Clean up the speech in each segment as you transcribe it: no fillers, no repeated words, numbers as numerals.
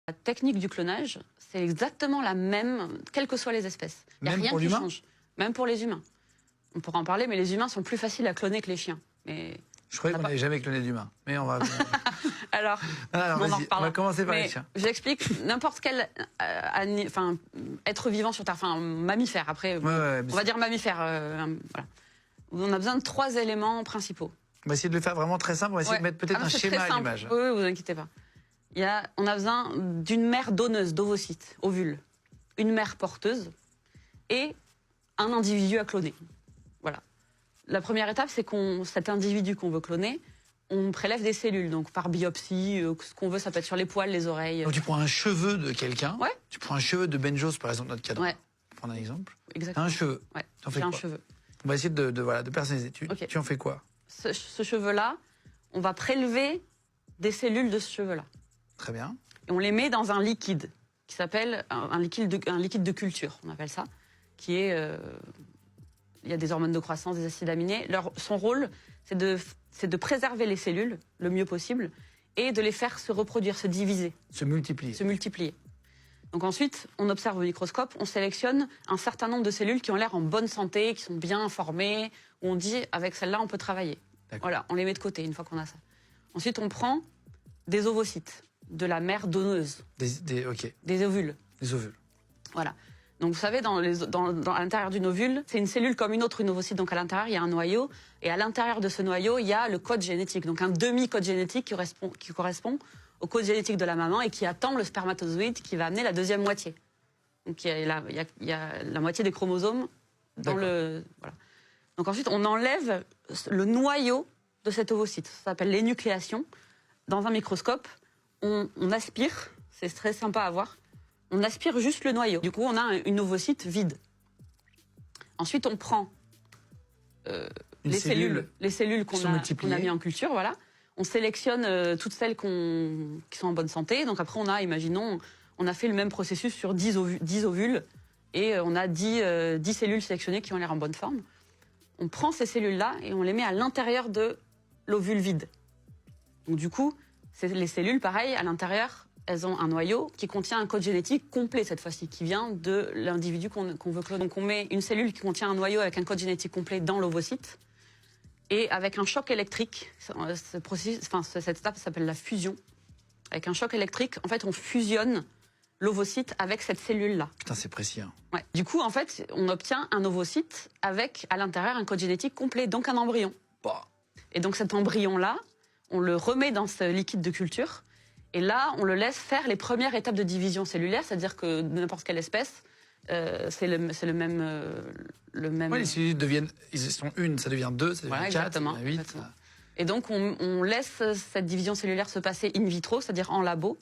La technique du clonage, c'est exactement la même, quelles que soient les espèces. Il n'y a rien qui change. Même pour les humains. On pourra en parler, mais les humains sont plus faciles à cloner que les chiens. Mais je croyais qu'on n'avait jamais cloné d'humains, mais on va... Alors on va commencer par les chiens. J'explique n'importe quel être vivant sur Terre, enfin mammifère, après, on va dire mammifère. Voilà. On a besoin de 3 éléments principaux. On va essayer de le faire vraiment très simple, on va essayer de mettre peut-être un schéma à l'image. Oui, vous inquiétez pas. On a besoin d'une mère donneuse d'ovocytes, ovules, une mère porteuse et un individu à cloner. Voilà. La première étape, c'est cet individu qu'on veut cloner, on prélève des cellules, donc par biopsie, ce qu'on veut, ça peut être sur les poils, les oreilles. Donc tu prends un cheveu de quelqu'un, tu prends un cheveu de Benjos, par exemple, notre cadre. Pour prendre un exemple. Exactement. Un cheveu. Ouais. J'ai un cheveu. On va essayer de personnaliser. Tu en fais quoi? Ce cheveu-là, on va prélever des cellules de ce cheveu-là. Très bien. Et on les met dans un liquide qui s'appelle un liquide de culture, on appelle ça, qui est... il y a des hormones de croissance, des acides aminés. Son rôle, c'est de préserver les cellules le mieux possible et de les faire se reproduire, se diviser. Se multiplier. Donc ensuite, on observe au microscope, on sélectionne un certain nombre de cellules qui ont l'air en bonne santé, qui sont bien formées, où on dit, avec celle-là, on peut travailler. Voilà, on les met de côté une fois qu'on a ça. Ensuite, on prend des ovocytes, de la mère donneuse. Des ovules. Des ovules. Voilà. Donc vous savez, à l'intérieur d'une ovule, c'est une cellule comme une autre, une ovocyte. Donc à l'intérieur, il y a un noyau. Et à l'intérieur de ce noyau, il y a le code génétique. Donc un demi-code génétique qui correspond au code génétique de la maman et qui attend le spermatozoïde qui va amener la deuxième moitié. Donc il y a la moitié des chromosomes dans le... Voilà. Donc ensuite, on enlève le noyau de cet ovocyte. Ça s'appelle l'énucléation. Dans un microscope, on aspire, c'est très sympa à voir, on aspire juste le noyau. Du coup, on a une ovocyte vide. Ensuite, on prend les cellules qu'on a mis en culture, voilà. On sélectionne toutes celles qui sont en bonne santé. Donc après, imaginons, on a fait le même processus sur 10 ovules et on a 10 cellules sélectionnées qui ont l'air en bonne forme. On prend ces cellules-là et on les met à l'intérieur de l'ovule vide. Donc du coup, les cellules, pareil, à l'intérieur, elles ont un noyau qui contient un code génétique complet cette fois-ci, qui vient de l'individu qu'on veut cloner. Donc on met une cellule qui contient un noyau avec un code génétique complet dans l'ovocyte. Et avec un choc électrique, cette étape s'appelle la fusion. Avec un choc électrique, en fait, on fusionne l'ovocyte avec cette cellule-là. Putain, c'est précis. Hein. Ouais. Du coup, en fait, on obtient un ovocyte avec, à l'intérieur, un code génétique complet, donc un embryon. Bah. Et donc cet embryon-là, on le remet dans ce liquide de culture. Et là, on le laisse faire les premières étapes de division cellulaire, c'est-à-dire que n'importe quelle espèce, c'est le même... Oui, les cellules deviennent... Ils sont une, ça devient 2, ça devient 4, ça devient 8. Exactement. Et donc, on laisse cette division cellulaire se passer in vitro, c'est-à-dire en labo.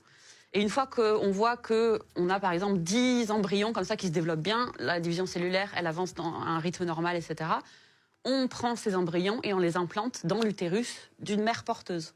Et une fois qu'on voit qu'on a, par exemple, 10 embryons comme ça qui se développent bien, la division cellulaire, elle avance dans un rythme normal, etc. On prend ces embryons et on les implante dans l'utérus d'une mère porteuse.